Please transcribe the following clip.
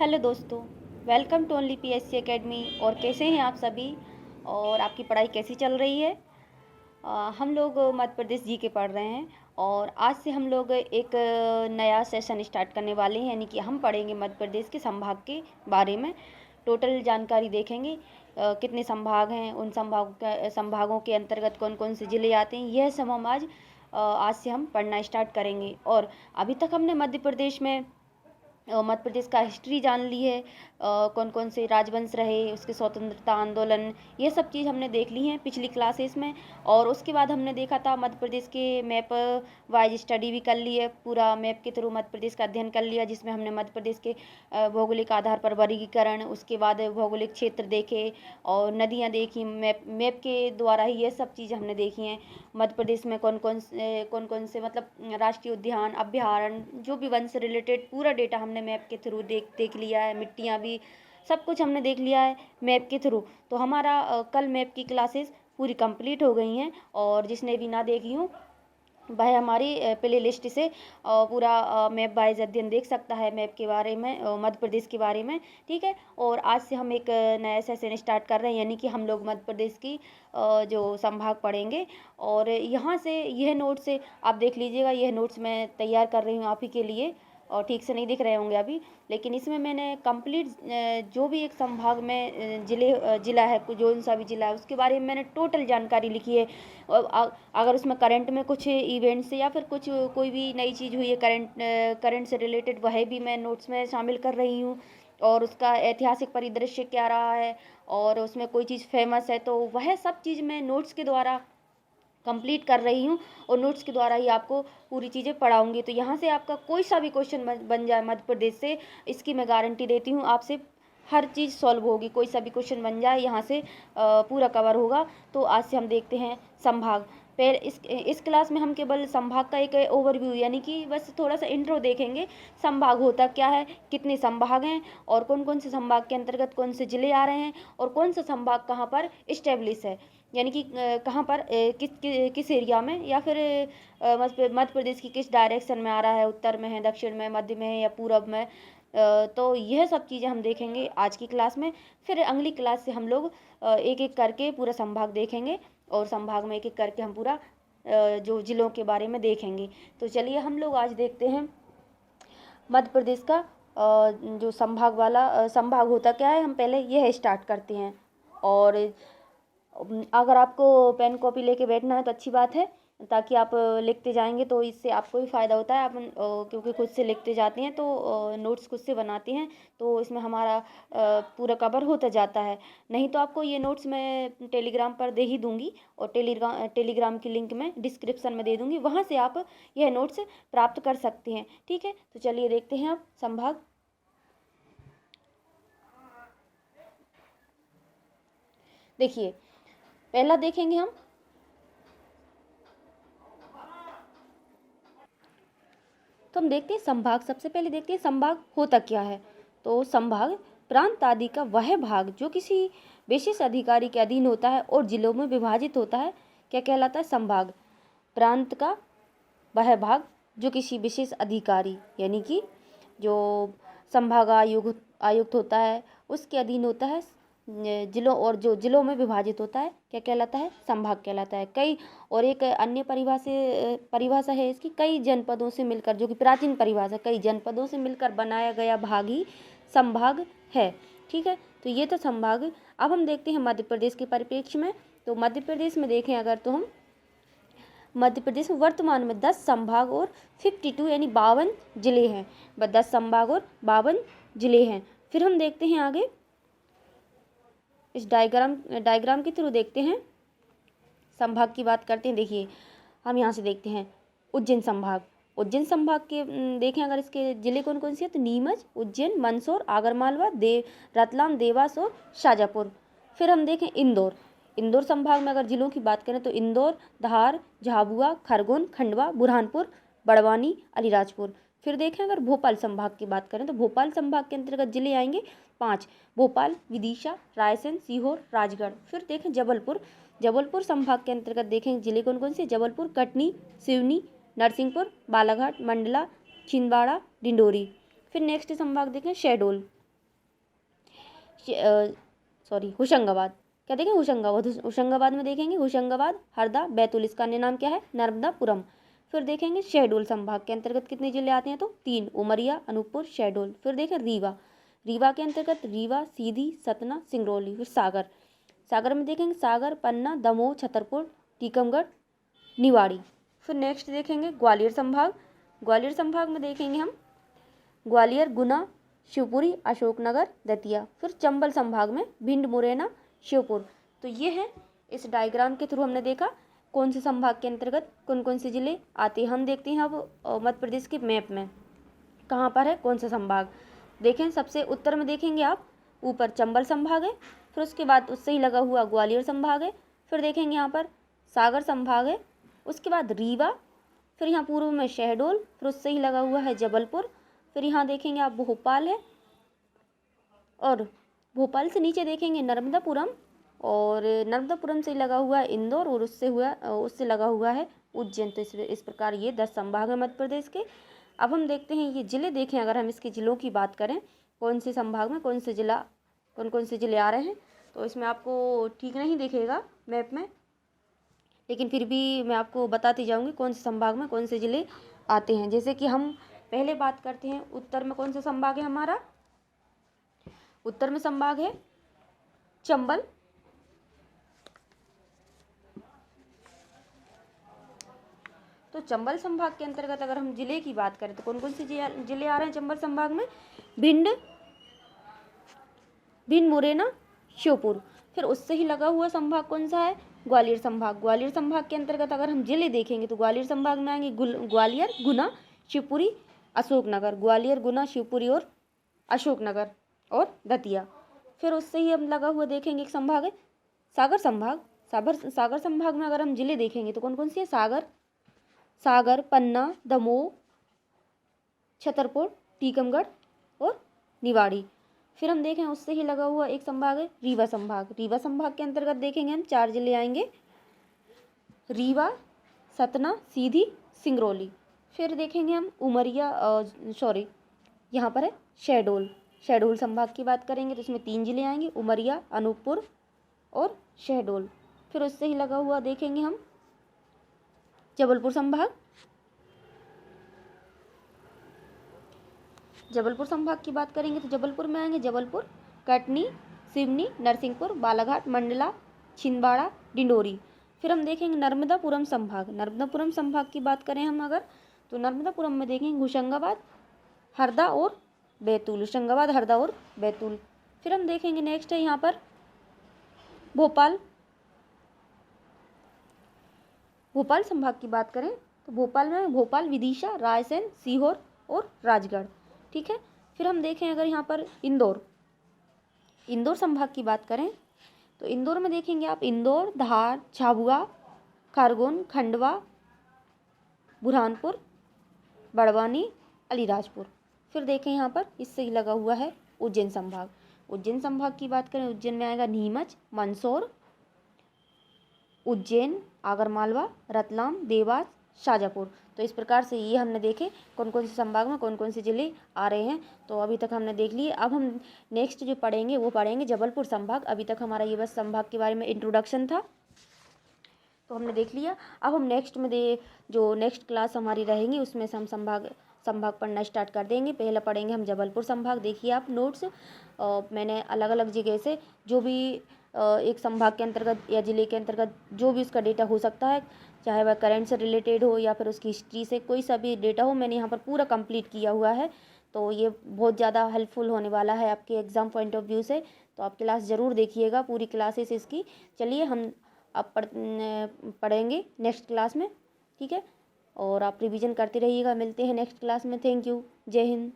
Hello दोस्तों, welcome to only PSC academy. और कैसे हैं आप सभी और आपकी पढ़ाई कैसी चल रही है। हम लोग मध्य प्रदेश जी के पढ़ रहे हैं और आज से हम लोग एक नया सेशन स्टार्ट करने वाले हैं, यानी कि हम पढ़ेंगे मध्य प्रदेश के संभाग के बारे में। टोटल जानकारी देखेंगे, कितने संभाग हैं, उन संभागों के अंतर्गत कौन कौन से ज़िले आते हैं, यह सब हम आज से हम पढ़ना स्टार्ट करेंगे। और अभी तक हमने मध्य प्रदेश का हिस्ट्री जान ली है, कौन कौन से राजवंश रहे, उसके स्वतंत्रता आंदोलन, ये सब चीज़ हमने देख ली हैं पिछली क्लासेस में। और उसके बाद हमने देखा था मध्य प्रदेश के मैप वाइज स्टडी भी कर ली है, पूरा मैप के थ्रू मध्य प्रदेश का अध्ययन कर लिया, जिसमें हमने मध्य प्रदेश के भौगोलिक आधार पर वर्गीकरण, उसके बाद भौगोलिक क्षेत्र देखे और नदियाँ देखी। मैप के द्वारा ही ये सब चीज़ हमने देखी हैं। मध्य प्रदेश में कौन कौन से मतलब राष्ट्रीय उद्यान, अभ्यारण्य, जो भी वन से रिलेटेड पूरा डेटा हमने मैप के थ्रू देख लिया है। मिट्टियाँ भी, सब कुछ हमने देख लिया है मैप के थ्रू। तो हमारा कल मैप की क्लासेस पूरी कंप्लीट हो गई हैं, और जिसने भी ना देखी हूँ वह हमारी प्ले लिस्ट से पूरा मैप वाइज अध्ययन देख सकता है, मैप के बारे में, मध्य प्रदेश के बारे में। ठीक है। और आज से हम एक नया सेशन स्टार्ट कर रहे हैं, यानी कि हम लोग मध्य प्रदेश की जो संभाग पढ़ेंगे। और यहाँ से यह नोट्स से आप देख लीजिएगा, यह नोट्स मैं तैयार कर रही हूँ आप ही के लिए, और ठीक से नहीं दिख रहे होंगे अभी, लेकिन इसमें मैंने कंप्लीट जो भी एक संभाग में जिला है, जो सा भी जिला है उसके बारे में मैंने टोटल जानकारी लिखी है। अगर उसमें करंट में कुछ इवेंट्स से या फिर कुछ कोई भी नई चीज़ हुई है करंट से रिलेटेड, वह भी मैं नोट्स में शामिल कर रही हूँ। और उसका ऐतिहासिक परिदृश्य क्या रहा है, और उसमें कोई चीज़ फेमस है, तो वह सब चीज़ मैं नोट्स के द्वारा कंप्लीट कर रही हूँ, और नोट्स के द्वारा ही आपको पूरी चीज़ें पढ़ाऊँगी। तो यहाँ से आपका कोई सा भी क्वेश्चन बन जाए मध्य प्रदेश से, इसकी मैं गारंटी देती हूँ आपसे हर चीज़ सॉल्व होगी। कोई सा भी क्वेश्चन बन जाए यहाँ से पूरा कवर होगा। तो आज से हम देखते हैं संभाग। फिर इस क्लास में हम केवल संभाग का एक ओवरव्यू, यानी कि बस थोड़ा सा इंट्रो देखेंगे। संभाग होता क्या है, कितने संभाग हैं, और कौन कौन से संभाग के अंतर्गत कौन से ज़िले आ रहे हैं, और कौन सा संभाग कहाँ पर इस्टेब्लिश है, यानी कि कहाँ पर किस एरिया में, या फिर मध्य प्रदेश की किस डायरेक्शन में आ रहा है, उत्तर में है, दक्षिण में, मध्य में है, या पूरब में। तो यह सब चीज़ें हम देखेंगे आज की क्लास में। फिर अगली क्लास से हम लोग एक एक करके पूरा संभाग देखेंगे, और संभाग में एक एक करके हम पूरा जो जिलों के बारे में देखेंगे। तो चलिए हम लोग आज देखते हैं मध्य प्रदेश का जो संभाग होता क्या है, हम पहले यह स्टार्ट करते हैं। और अगर आपको पेन कॉपी लेके बैठना है तो अच्छी बात है, ताकि आप लिखते जाएंगे तो इससे आपको भी फ़ायदा होता है। आप क्योंकि खुद से लिखते जाते हैं तो नोट्स खुद से बनाते हैं, तो इसमें हमारा पूरा कवर होता जाता है। नहीं तो आपको ये नोट्स मैं टेलीग्राम पर दे ही दूँगी, और टेलीग्राम की लिंक मैं डिस्क्रिप्शन में दे दूँगी, वहाँ से आप यह नोट्स प्राप्त कर सकते हैं। ठीक है। तो चलिए देखते हैं आप संभाग। देखिए, पहला देखेंगे हम, तो हम देखते हैं संभाग। सबसे पहले देखते हैं संभाग होता क्या है। तो संभाग प्रांत आदि का वह भाग जो किसी विशेष अधिकारी के अधीन होता है और जिलों में विभाजित होता है, क्या कहलाता है, संभाग। प्रांत का वह भाग जो किसी विशेष अधिकारी, यानी कि जो संभाग आयुक्त होता है उसके अधीन होता है, जिलों, और जो जिलों में विभाजित होता है, क्या कहलाता है, संभाग कहलाता है। कई, और एक अन्य परिभाषा है इसकी, कई जनपदों से मिलकर, जो कि प्राचीन परिभाषा, कई जनपदों से मिलकर बनाया गया भाग ही संभाग है। ठीक है। तो ये तो संभाग। अब हम देखते हैं मध्य प्रदेश के परिप्रेक्ष्य में। तो मध्य प्रदेश में देखें अगर, तो हम मध्य प्रदेश में वर्तमान में 10 संभाग और 52 यानी 52 जिले हैं। 10 संभाग और 52 जिले हैं। फिर हम देखते हैं आगे, इस डायग्राम के थ्रू देखते हैं, संभाग की बात करते हैं। देखिए, हम यहाँ से देखते हैं उज्जैन संभाग के देखें अगर, इसके जिले कौन कौन से हैं, तो नीमच, उज्जैन, मंदसौर, आगरमालवा, रतलाम, देवास और शाजापुर। फिर हम देखें इंदौर संभाग में अगर जिलों की बात करें तो इंदौर, धार, झाबुआ, खरगोन, खंडवा, बुरहानपुर, बड़वानी, अलीराजपुर। फिर देखें अगर भोपाल संभाग की बात करें तो भोपाल संभाग के अंतर्गत जिले आएंगे 5, भोपाल, विदिशा, रायसेन, सीहोर, राजगढ़। फिर देखें जबलपुर संभाग के अंतर्गत देखें जिले कौन कौन से, जबलपुर, कटनी, सिवनी, नरसिंहपुर, बालाघाट, मंडला, छिंदवाड़ा, डिंडोरी। फिर नेक्स्ट संभाग देखें शहडोल। होशंगाबाद। क्या देखें? होशंगाबाद। होशंगाबाद में देखेंगे होशंगाबाद, हरदा, बैतूल, इसका अन्य नाम क्या है? नर्मदापुरम। फिर देखेंगे शहडोल संभाग के अंतर्गत कितने जिले आते हैं? तो 3, उमरिया, अनूपपुर, शहडोल। फिर देखें रीवा, रीवा के अंतर्गत रीवा, सीधी, सतना, सिंगरौली। फिर सागर, सागर में देखेंगे सागर, पन्ना, दमोह, छतरपुर, टीकमगढ़, निवाड़ी। फिर नेक्स्ट देखेंगे ग्वालियर संभाग, ग्वालियर संभाग में देखेंगे हम ग्वालियर, गुना, शिवपुरी, अशोकनगर, दतिया। फिर चंबल संभाग में भिंड, मुरैना, श्योपुर। तो ये है, इस डायग्राम के थ्रू हमने देखा कौन से संभाग के अंतर्गत कौन कौन से जिले आते हैं। हम देखते हैं अब मध्य प्रदेश के मैप में कहाँ पर है कौन सा संभाग। देखें सबसे उत्तर में देखेंगे आप, ऊपर चंबल संभाग है, फिर उसके बाद उससे ही लगा हुआ ग्वालियर संभाग है, फिर देखेंगे यहाँ पर सागर संभाग है, उसके बाद रीवा, फिर यहाँ पूर्व में शहडोल, फिर उससे ही लगा हुआ है जबलपुर, फिर यहाँ देखेंगे आप भोपाल है, और भोपाल से नीचे देखेंगे नर्मदापुरम, और नर्मदापुरम से लगा हुआ है इंदौर, और उससे लगा हुआ है उज्जैन। तो इस प्रकार ये 10 संभाग है मध्य प्रदेश के। अब हम देखते हैं ये जिले देखें, अगर हम इसके जिलों की बात करें कौन से संभाग में कौन कौन से जिले आ रहे हैं, तो इसमें आपको ठीक नहीं दिखेगा मैप में, लेकिन फिर भी मैं आपको बताती जाऊंगी कौन से संभाग में कौन से जिले आते हैं। जैसे कि हम पहले बात करते हैं उत्तर में कौन सा संभाग है हमारा, उत्तर में संभाग है चंबल, तो चंबल संभाग के अंतर्गत अगर हम जिले की बात करें तो कौन कौन से जिले आ रहे हैं चंबल संभाग में? भिंड, मुरैना, श्योपुर। फिर उससे ही लगा हुआ संभाग कौन सा है? ग्वालियर संभाग। ग्वालियर संभाग के अंतर्गत अगर हम जिले देखेंगे तो ग्वालियर संभाग में आएंगे ग्वालियर, गुना, शिवपुरी, अशोकनगर। ग्वालियर, गुना, शिवपुरी और अशोकनगर और दतिया। फिर उससे ही हम लगा हुआ देखेंगे एक संभाग है सागर संभाग। सागर संभाग में अगर हम जिले देखेंगे तो कौन कौन सी है? सागर, पन्ना, दमोह, छतरपुर, टीकमगढ़ और निवाड़ी। फिर हम देखें उससे ही लगा हुआ एक संभाग है रीवा संभाग। रीवा संभाग के अंतर्गत देखेंगे हम 4 जिले आएंगे, रीवा, सतना, सीधी, सिंगरौली। फिर देखेंगे हम यहाँ पर है शहडोल संभाग की बात करेंगे तो इसमें 3 जिले आएंगे, उमरिया, अनूपपुर और शहडोल। फिर उससे ही लगा हुआ देखेंगे हम जबलपुर संभाग। जबलपुर संभाग की बात करेंगे तो जबलपुर में आएंगे जबलपुर, कटनी, सिवनी, नरसिंहपुर, बालाघाट, मंडला, छिंदवाड़ा, डिंडोरी। फिर हम देखेंगे नर्मदापुरम संभाग। नर्मदापुरम संभाग की बात करें हम अगर तो नर्मदापुरम में देखेंगे होशंगाबाद, हरदा और बैतूल। होशंगाबाद, हरदा और बैतूल। फिर हम देखेंगे नेक्स्ट है यहाँ पर भोपाल संभाग की बात करें तो भोपाल में भोपाल, विदिशा, रायसेन, सीहोर और राजगढ़। ठीक है। फिर हम देखें अगर यहाँ पर इंदौर संभाग की बात करें तो इंदौर में देखेंगे आप इंदौर, धार, झाबुआ, खरगोन, खंडवा, बुरहानपुर, बड़वानी, अलीराजपुर। फिर देखें यहाँ पर इससे ही लगा हुआ है उज्जैन संभाग। उज्जैन संभाग की बात करें उज्जैन में आएगा नीमच, मंदसौर, उज्जैन, आगरमालवा, रतलाम, देवास, शाजापुर। तो इस प्रकार से ये हमने देखे कौन कौन से संभाग में कौन कौन से जिले आ रहे हैं। तो अभी तक हमने देख लिए। अब हम नेक्स्ट जो पढ़ेंगे वो पढ़ेंगे जबलपुर संभाग। अभी तक हमारा ये बस संभाग के बारे में इंट्रोडक्शन था, तो हमने देख लिया। अब हम नेक्स्ट में जो नेक्स्ट क्लास हमारी रहेंगी उसमें से हम संभाग पढ़ना स्टार्ट कर देंगे। पहले पढ़ेंगे हम जबलपुर संभाग। देखिए आप नोट्स मैंने अलग अलग जगह से जो भी एक संभाग के अंतर्गत या ज़िले के अंतर्गत जो भी उसका डेटा हो सकता है, चाहे वह करंट से रिलेटेड हो या फिर उसकी हिस्ट्री से, कोई सा भी डेटा हो, मैंने यहाँ पर पूरा कंप्लीट किया हुआ है। तो ये बहुत ज़्यादा हेल्पफुल होने वाला है आपके एग्ज़ाम पॉइंट ऑफ व्यू से। तो आप क्लास ज़रूर देखिएगा, पूरी क्लासेस इसकी। चलिए हम अब पढ़ेंगे नेक्स्ट क्लास में, ठीक है। और आप रिवीजन करते रहिएगा। मिलते हैं नेक्स्ट क्लास में। Thank you. जय हिंद।